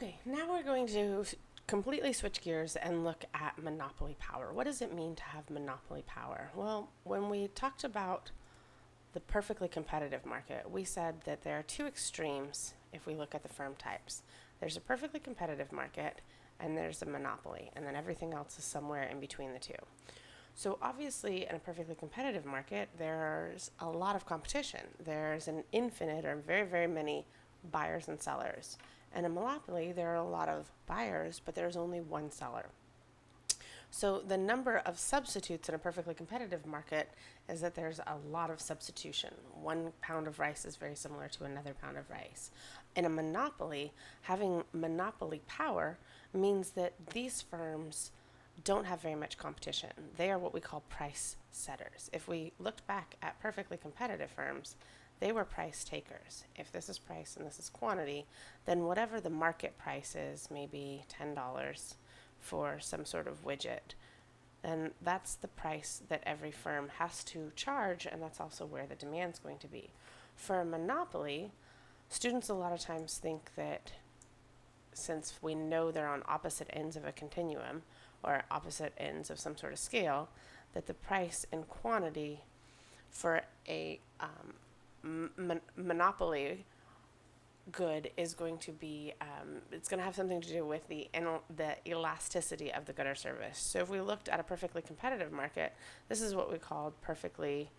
Okay, now we're going to completely switch gears and look at monopoly power. What does it mean to have monopoly power? Well, when we talked about the perfectly competitive market, we said that there are two extremes if we look at the firm types. There's a perfectly competitive market and there's a monopoly, and then everything else is somewhere in between the two. So obviously, in a perfectly competitive market, there's a lot of competition. There's an infinite or very, very many buyers and sellers. In a monopoly, there are a lot of buyers, but there's only one seller. So the number of substitutes in a perfectly competitive market is that there's a lot of substitution. 1 pound of rice is very similar to another pound of rice. In a monopoly, having monopoly power means that these firms don't have very much competition. They are what we call price setters. If we looked back at perfectly competitive firms, they were price takers. If this is price and this is quantity, then whatever the market price is, maybe $10 for some sort of widget, then that's the price that every firm has to charge, and that's also where the demand's going to be. For a monopoly, students a lot of times think that since we know they're on opposite ends of a continuum or opposite ends of some sort of scale, that the price and quantity for a monopoly good is going to be, it's going to have something to do with the elasticity of the good or service. So if we looked at a perfectly competitive market, this is what we called perfectly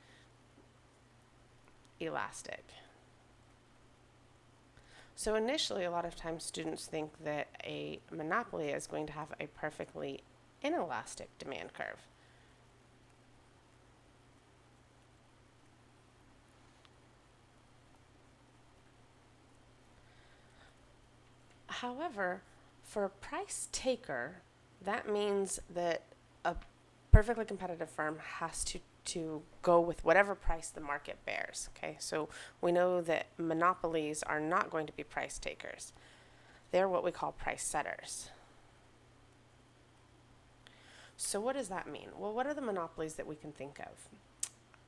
elastic. So initially, a lot of times students think that a monopoly is going to have a perfectly inelastic demand curve. However, for a price taker, that means that a perfectly competitive firm has to go with whatever price the market bears. Okay, so we know that monopolies are not going to be price takers. They're what we call price setters. So what does that mean? Well, what are the monopolies that we can think of?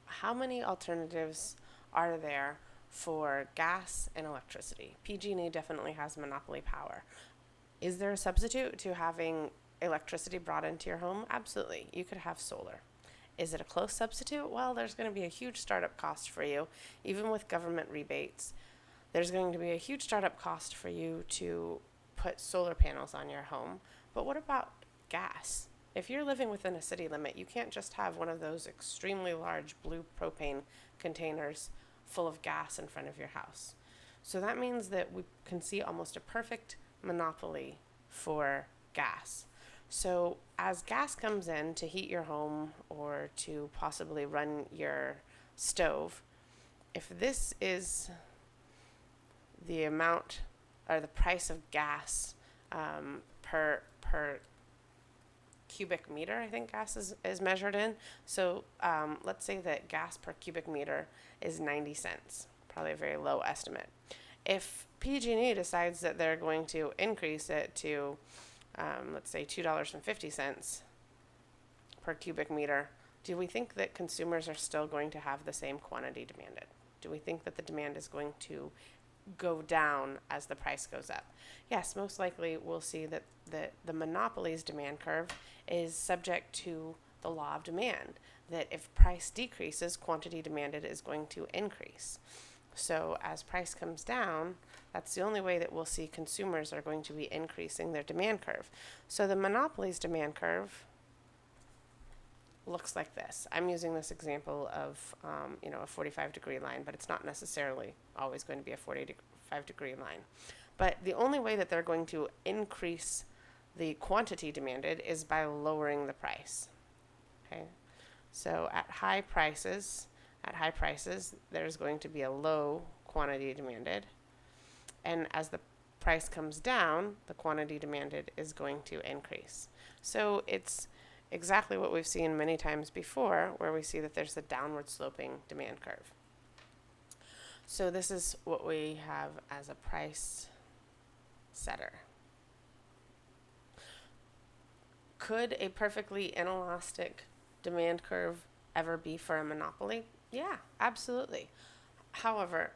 How many alternatives are there for gas and electricity? PG&E definitely has monopoly power. Is there a substitute to having electricity brought into your home? Absolutely. You could have solar. Is it a close substitute? Well, there's going to be a huge startup cost for you, even with government rebates. There's going to be a huge startup cost for you to put solar panels on your home. But what about gas? If you're living within a city limit, you can't just have one of those extremely large blue propane containers full of gas in front of your house. So that means that we can see almost a perfect monopoly for gas. So as gas comes in to heat your home or to possibly run your stove, if this is the amount or the price of gas per cubic meter, I think gas is measured in. So let's say that gas per cubic meter is 90 cents, probably a very low estimate. If PG&E decides that they're going to increase it to, let's say, $2.50 per cubic meter, do we think that consumers are still going to have the same quantity demanded? Do we think that the demand is going to go down as the price goes up? Yes, most likely we'll see that the monopoly's demand curve is subject to the law of demand, that if price decreases, quantity demanded is going to increase. So as price comes down, that's the only way that we'll see consumers are going to be increasing their demand curve. So the monopoly's demand curve looks like this. I'm using this example of a 45-degree line, but it's not necessarily always going to be a 45-degree line. But the only way that they're going to increase the quantity demanded is by lowering the price. Okay, so at high prices, there's going to be a low quantity demanded, and as the price comes down, the quantity demanded is going to increase. So it's exactly what we've seen many times before, where we see that there's a downward sloping demand curve. So this is what we have as a price setter. Could a perfectly inelastic demand curve ever be for a monopoly? Yeah, absolutely. However,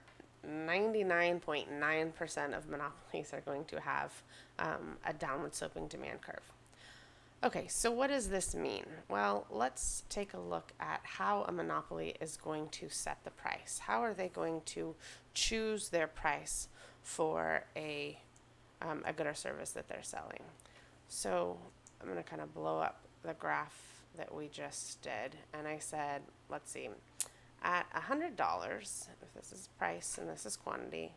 99.9% of monopolies are going to have a downward sloping demand curve. Okay, so what does this mean? Well, let's take a look at how a monopoly is going to set the price. How are they going to choose their price for a good or service that they're selling? So I'm going to kind of blow up the graph that we just did, and I said, let's see, at $100, if this is price and this is quantity,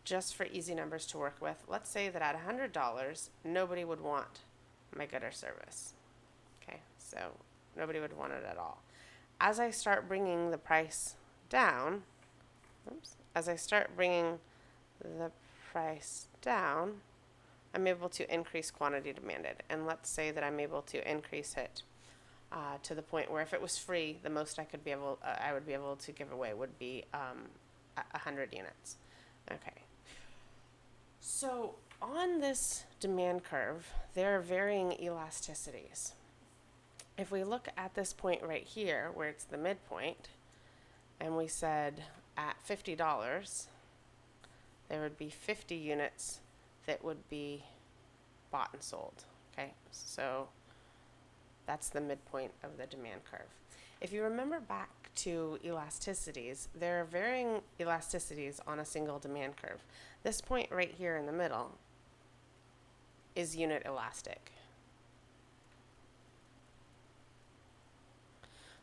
just for easy numbers to work with, let's say that at $100, nobody would want my good or service. Okay, so nobody would want it at all. As I start bringing the price down, I'm able to increase quantity demanded. And let's say that I'm able to increase it to the point where if it was free, the most I would be able to give away would be 100 units. Okay. So on this demand curve, there are varying elasticities. If we look at this point right here, where it's the midpoint, and we said at $50, there would be 50 units that would be bought and sold. Okay, so that's the midpoint of the demand curve. If you remember back to elasticities, there are varying elasticities on a single demand curve. This point right here in the middle is unit elastic.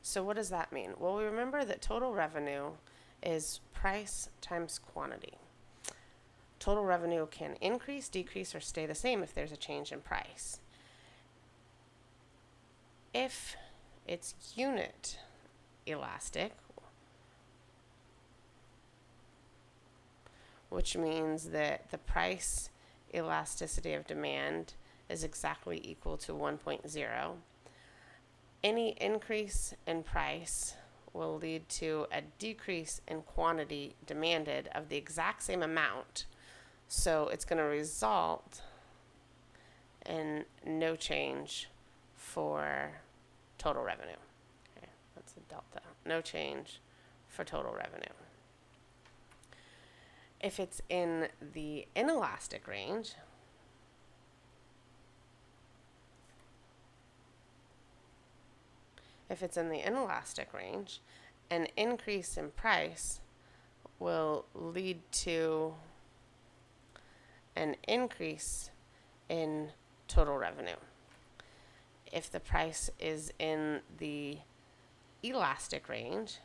So what does that mean? Well, we remember that total revenue is price times quantity. Total revenue can increase, decrease, or stay the same if there's a change in price. If it's unit elastic, which means that the price elasticity of demand is exactly equal to 1.0, any increase in price will lead to a decrease in quantity demanded of the exact same amount. So it's going to result in no change for total revenue. Okay, that's a delta. No change for total revenue. If it's in the inelastic range, an increase in price will lead to an increase in total revenue. If the price is in the elastic range,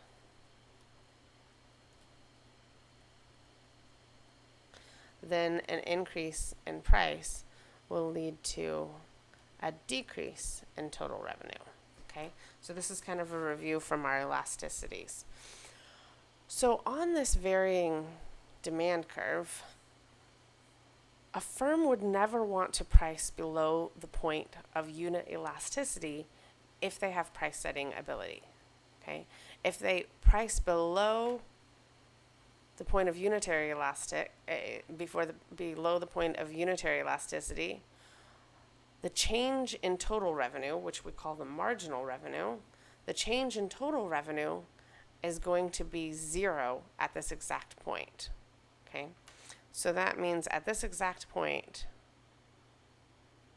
then an increase in price will lead to a decrease in total revenue. Okay, so this is kind of a review from our elasticities. So on this varying demand curve, a firm would never want to price below the point of unit elasticity if they have price setting ability. Okay, if they price below the point of unitary below the point of unitary elasticity, the change in total revenue, which we call the marginal revenue, the change in total revenue is going to be 0 at this exact point. Okay, so that means at this exact point,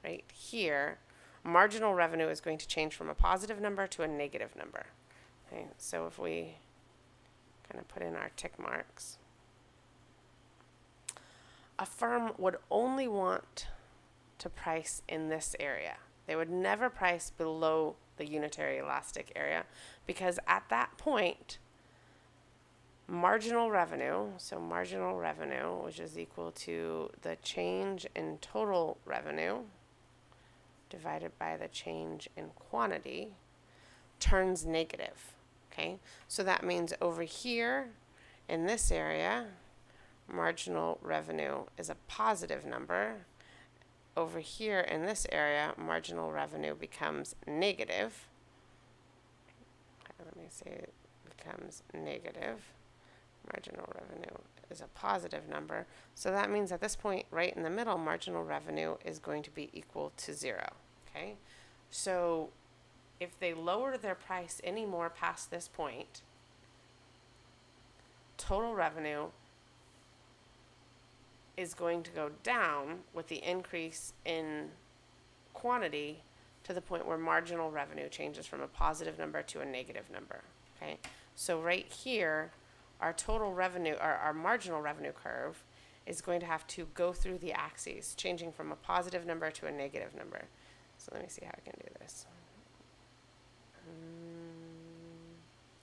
right here, marginal revenue is going to change from a positive number to a negative number. Okay, so if we kind of put in our tick marks, a firm would only want to price in this area. They would never price below the unitary elastic area, because at that point, marginal revenue, which is equal to the change in total revenue divided by the change in quantity, turns negative. Okay, so that means over here in this area, marginal revenue is a positive number. Over here in this area, marginal revenue becomes negative. Let me say it becomes negative. Marginal revenue is a positive number. So that means at this point, right in the middle, marginal revenue is going to be equal to 0. Okay, so if they lower their price any more past this point, total revenue is going to go down with the increase in quantity to the point where marginal revenue changes from a positive number to a negative number. Okay, so right here, our total revenue, or our marginal revenue curve, is going to have to go through the axes, changing from a positive number to a negative number. So let me see how I can do this.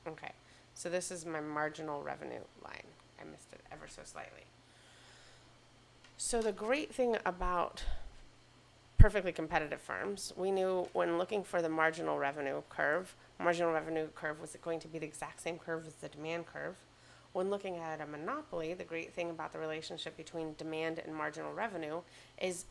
Okay, so this is my marginal revenue line. I missed it ever so slightly. So the great thing about perfectly competitive firms, we knew when looking for the marginal revenue curve was going to be the exact same curve as the demand curve. When looking at a monopoly, the great thing about the relationship between demand and marginal revenue is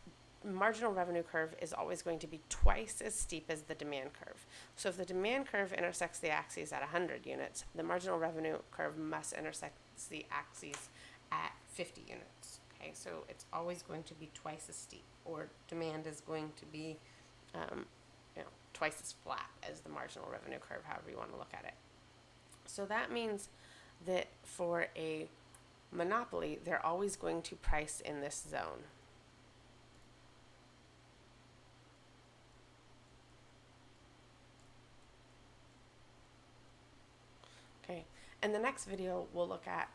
marginal revenue curve is always going to be twice as steep as the demand curve. So if the demand curve intersects the axes at 100 units, the marginal revenue curve must intersect the axes at 50 units. Okay, so it's always going to be twice as steep, or demand is going to be twice as flat as the marginal revenue curve, however you want to look at it. So that means that for a monopoly, they're always going to price in this zone. Okay, in the next video, we'll look at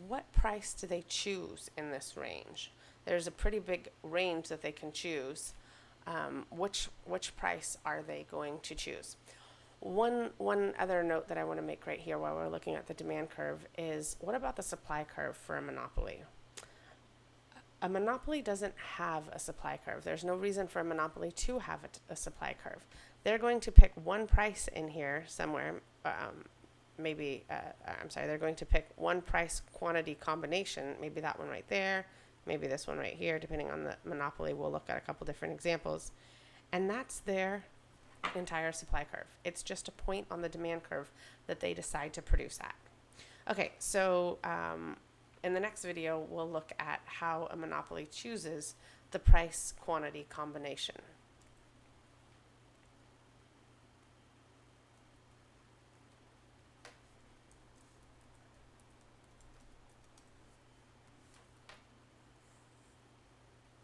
what price do they choose in this range. There's a pretty big range that they can choose. Which price are they going to choose? One other note that I want to make right here while we're looking at the demand curve is, what about the supply curve for a monopoly? A monopoly doesn't have a supply curve. There's no reason for a monopoly to have a supply curve. They're going to pick one price in here somewhere. They're going to pick one price quantity combination, maybe that one right there, maybe this one right here, depending on the monopoly. We'll look at a couple different examples. And that's their entire supply curve. It's just a point on the demand curve that they decide to produce at. Okay, so in the next video, we'll look at how a monopoly chooses the price quantity combination.